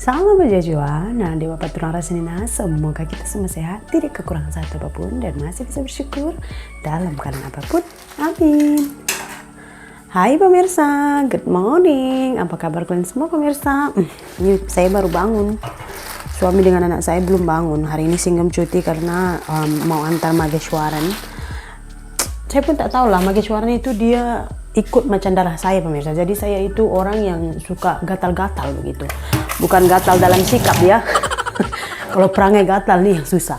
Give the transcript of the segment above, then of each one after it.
Salam berjajwa, nah Dewa Paturang Rasanina, semoga kita semua sehat, tidak kekurangan satu apapun, dan masih bisa bersyukur dalam keadaan apapun. Amin. Hai pemirsa, good morning. Apa kabar kalian semua pemirsa? Ini saya baru bangun. Suami dengan anak saya belum bangun. Hari ini singgem cuti karena mau antar Mageshwaran. Saya pun tak tahu lah, Mageshwaran itu dia ikut macam darah saya pemirsa. Jadi saya itu orang yang suka gatal-gatal begitu. Bukan gatal dalam sikap ya. Kalau perangai gatal nih yang susah.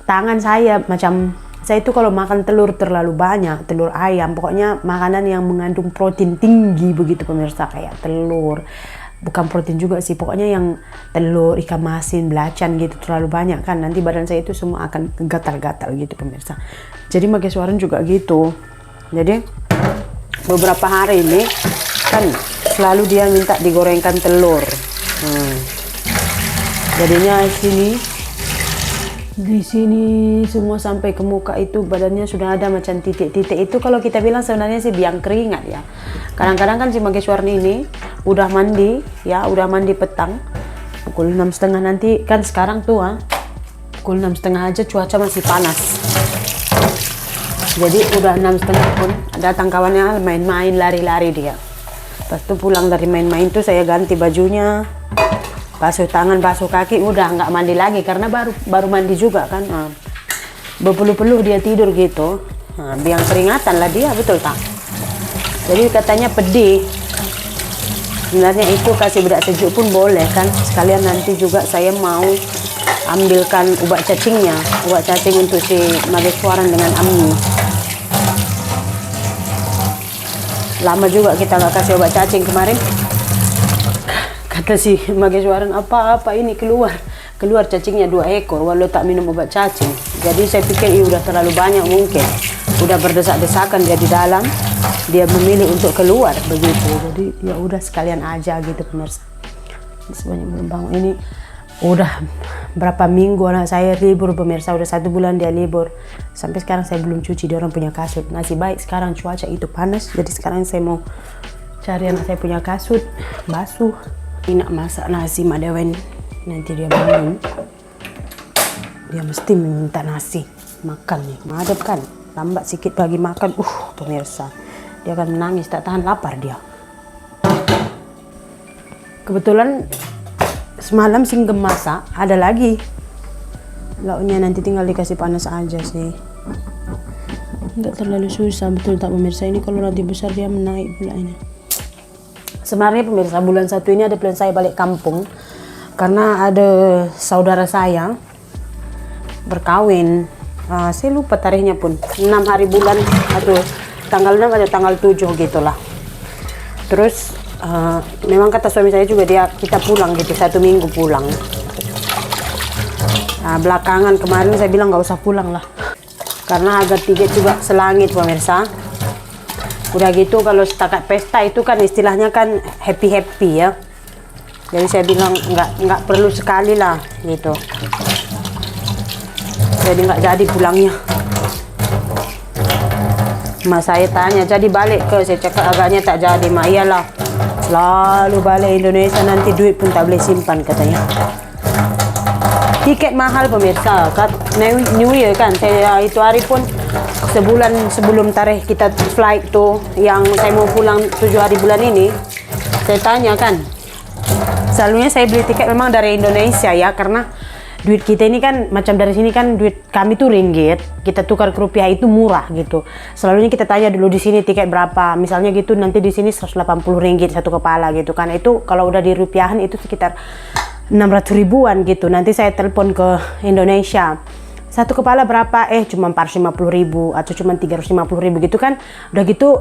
Tangan saya macam, saya itu kalau makan telur terlalu banyak, telur ayam, pokoknya makanan yang mengandung protein tinggi begitu pemirsa, kayak telur. Bukan protein juga sih, pokoknya yang telur, ikan masin, belacan gitu terlalu banyak kan, nanti badan saya itu semua akan gatal-gatal gitu pemirsa. Jadi Mageshwaran juga gitu. Jadi beberapa hari ini kan selalu dia minta digorengkan telur. Jadinya di sini semua sampai ke muka itu badannya sudah ada macam titik-titik. Itu kalau kita bilang sebenarnya sih biang keringat ya. Kadang-kadang kan si Mageshwaran ini udah mandi ya, udah mandi petang pukul 6:30 nanti kan, sekarang tuh pukul 6:30 aja cuaca masih panas. Jadi udah 6:30 pun datang kawannya main-main, lari-lari dia. Pas itu pulang dari main-main tuh saya ganti bajunya, basuh tangan, basuh kaki, udah nggak mandi lagi karena baru mandi juga kan. Berpeluh-peluh dia tidur gitu. Biang keringatan lah dia, betul tak? Jadi katanya pedih. Sebenarnya itu kasih bedak sejuk pun boleh kan. Sekalian nanti juga saya mau ambilkan obat cacingnya, obat cacing untuk si Mageshwaran dengan Ami. Lama juga kita nggak kasih obat cacing kemarin. Kata si Mageshwaran, apa ini keluar cacingnya 2 ekor walau tak minum obat cacing. Jadi saya pikir udah terlalu banyak, mungkin udah berdesak-desakan dia di dalam, dia memilih untuk keluar begitu. Jadi ya udah sekalian aja gitu pemirsa. Sebanyak belum bangun ini udah berapa minggu anak saya libur pemirsa, udah 1 bulan dia libur. Sampai sekarang saya belum cuci dia orang punya kasut. Nasib baik sekarang cuaca itu panas, jadi sekarang saya mau cari anak saya punya kasut basuh. Ini nak masak nasi Madewen, nanti dia bangun dia mesti minta nasi makan nih, madep kan, lambat sikit pagi makan, pemirsa dia akan menangis, tak tahan lapar dia. Kebetulan semalam singgem masak, ada lagi lauknya, nanti tinggal dikasih panas aja sih, nggak terlalu susah, betul tak pemirsa? Ini kalau nanti besar dia menaik pula ini. Sebenarnya pemirsa, bulan 1 ini ada plan saya balik kampung karena ada saudara saya berkawin. Saya lupa tarikhnya pun, 6 hari bulan atau tanggal 6 atau tanggal 7 gitulah. Terus memang kata suami saya juga kita pulang gitu, 1 minggu pulang. Belakangan kemarin saya bilang nggak usah pulang lah karena harga tiket juga selangit pemirsa. Udah gitu kalau setakat pesta itu kan istilahnya kan happy ya. Jadi saya bilang nggak perlu sekali lah gitu. Jadi nggak jadi pulangnya. Mak saya tanya, jadi balik ke, saya cakap agaknya tak jadi. Mak, iyalah selalu balik Indonesia, nanti duit pun tak boleh simpan katanya. Tiket mahal pemirsa, New Year kan, saya itu hari pun sebulan sebelum tarikh kita flight tuh, yang saya mau pulang 7 hari bulan ini, saya tanya kan, selalunya saya beli tiket memang dari Indonesia ya, karena duit kita ini kan macam dari sini kan, duit kami tuh ringgit, kita tukar ke rupiah itu murah gitu. Selalunya kita tanya dulu di sini tiket berapa, misalnya gitu, nanti di sini 180 ringgit satu kepala gitu kan. Itu kalau udah di rupiahan itu sekitar 600 ribuan gitu. Nanti saya telepon ke Indonesia, satu kepala berapa? Cuma 450 ribu atau cuma 350 ribu gitu kan. Udah gitu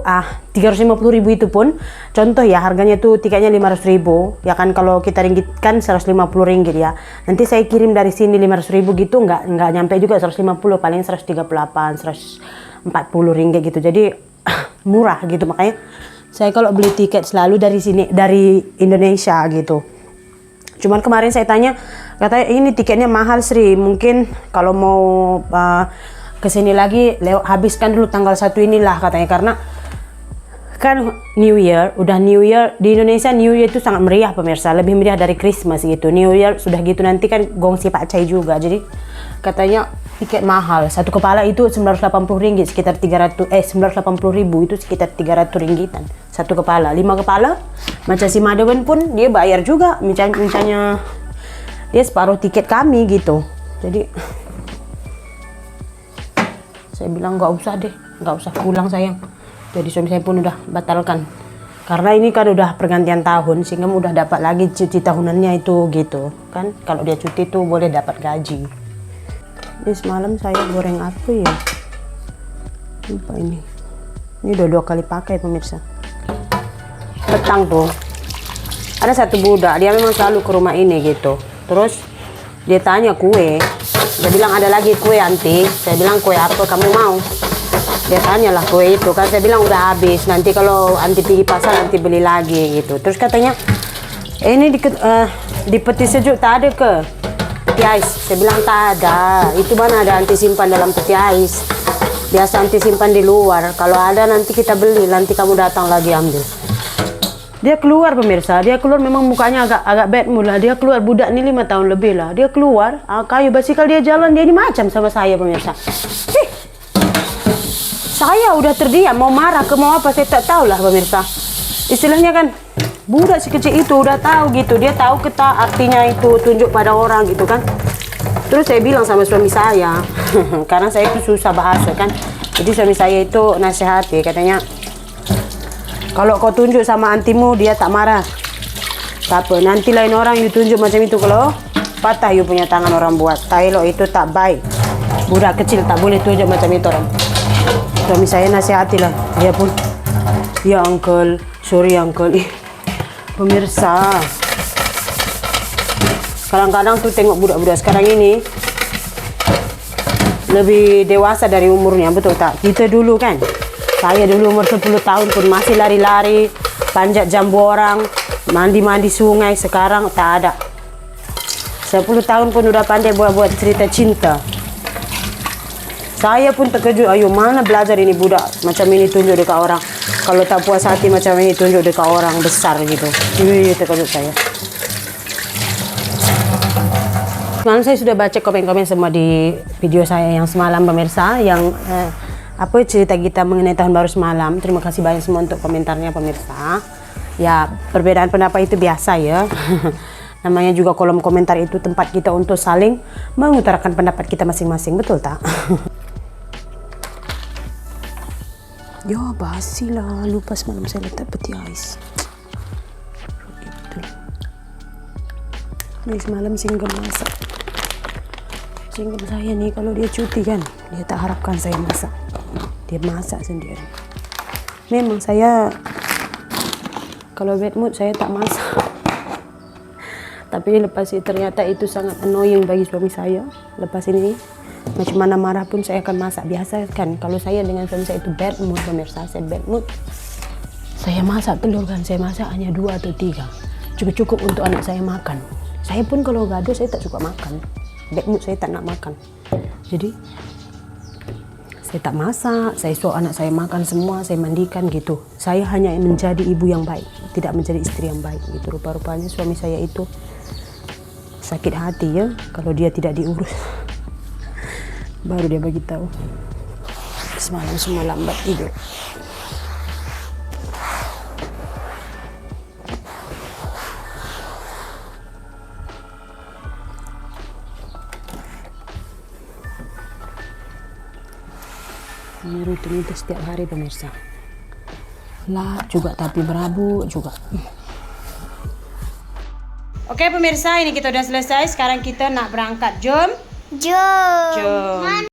350 ribu itu pun contoh ya, harganya tuh tiketnya 500 ribu ya kan, kalau kita ringgit kan 150 ringgit ya. Nanti saya kirim dari sini 500 ribu gitu, nggak nyampe juga 150, paling 138 140 ringgit gitu. Jadi murah gitu. Makanya saya kalau beli tiket selalu dari sini, dari Indonesia gitu. Cuman kemarin saya tanya, katanya ini tiketnya mahal Sri, mungkin kalau mau kesini lagi habiskan dulu tanggal 1 inilah katanya, karena kan New Year, udah New Year di Indonesia. New Year itu sangat meriah pemirsa, lebih meriah dari Christmas gitu. New Year sudah gitu nanti kan gongsi Pak Cai juga, jadi katanya tiket mahal, satu kepala itu 980 ringgit, sekitar 980 ribu, itu sekitar 300 ringgitan satu kepala. 5 kepala macam si Madewen pun dia bayar juga, misalnya dia separuh tiket kami gitu. Jadi saya bilang nggak usah pulang sayang. Jadi suami saya pun udah batalkan. Karena ini kan udah pergantian tahun, sehingga udah dapat lagi cuti tahunannya itu gitu. Kan kalau dia cuti tuh boleh dapat gaji. Ini semalam saya goreng apa ya? Lupa ini. Ini udah 2 kali pakai pemirsa. Petang tuh. Ada satu budak, dia memang selalu ke rumah ini gitu. Terus dia tanya kue. Dia bilang ada lagi kue anti. Saya bilang kue apa kamu mau? Dia tanya lah kue itu kan, saya bilang udah habis, nanti kalau anti pergi pasar nanti beli lagi gitu. Terus katanya ini di peti sejuk tak ada ke peti ais? Saya bilang tak ada, itu mana ada anti simpan dalam peti ais, biasa anti simpan di luar. Kalau ada nanti kita beli, nanti kamu datang lagi ambil. Dia keluar pemirsa, dia keluar memang mukanya agak bad mood lah. Dia keluar, budak ini 5 tahun lebih lah, dia keluar kayu basikal dia jalan, dia ini macam sama saya pemirsa. Saya udah terdiam, mau marah ke mau apa saya tak tahu lah pemirsa. Istilahnya kan budak si kecil itu udah tahu gitu, dia tahu kita artinya itu tunjuk pada orang gitu kan. Terus saya bilang sama suami saya, karena saya itu susah bahasa kan. Jadi suami saya itu nasihati, katanya kalau kau tunjuk sama antimu dia tak marah. Tak apa, nanti lain orang you tunjuk macam itu, kalau patah you punya tangan orang buat. Tailo itu tak baik. Budak kecil tak boleh tunjuk macam itu orang. Suami saya nasihati lah, dia pun, ya uncle, sorry uncle. Pemirsa, kadang-kadang tuh tengok budak-budak sekarang ini lebih dewasa dari umurnya, betul tak? Kita dulu kan, saya dulu umur 10 tahun pun masih lari-lari, panjat jambu orang, mandi-mandi sungai. Sekarang tak ada. 10 tahun pun udah pandai buat cerita cinta. Saya pun terkejut, ayo mana belajar ini budak macam ini tunjuk dekat orang. Kalau tak puas hati macam ini tunjuk dekat orang besar gitu. Iya, terkejut saya. Semalam saya sudah baca komen-komen semua di video saya yang semalam pemirsa, yang apa cerita kita mengenai tahun baru semalam. Terima kasih banyak semua untuk komentarnya pemirsa. Ya, perbedaan pendapat itu biasa ya. Namanya juga kolom komentar itu tempat kita untuk saling mengutarakan pendapat kita masing-masing, betul tak? Ya basi lah, lupa semalam saya letak peti ais. Gitu. Ini semalam single masak. Single saya nih kalau dia cuti kan, dia tak harapkan saya masak. Dia masak sendiri. Memang saya kalau bad mood saya tak masak. Tapi lepas itu ternyata itu sangat annoying bagi suami saya. Lepas ini macam mana marah pun saya akan masak. Biasa kan kalau saya dengan suami saya itu bad mood pemirsa, saya bad mood, saya masak telur kan, saya masak hanya 2 atau 3, cukup untuk anak saya makan. Saya pun kalau gaduh saya tak suka makan, bad mood saya tak nak makan. Jadi saya tak masak, saya suruh anak saya makan semua, saya mandikan gitu. Saya hanya menjadi ibu yang baik, tidak menjadi istri yang baik gitu. Rupa-rupanya suami saya itu sakit hati ya kalau dia tidak diurus. Baru dia bagi tahu. Semalam semua lambat tidur. Ini rutin itu setiap hari pemirsa. Lah juga tapi berabu juga. Oke pemirsa, ini kita udah selesai. Sekarang kita nak berangkat. Jom. Jom.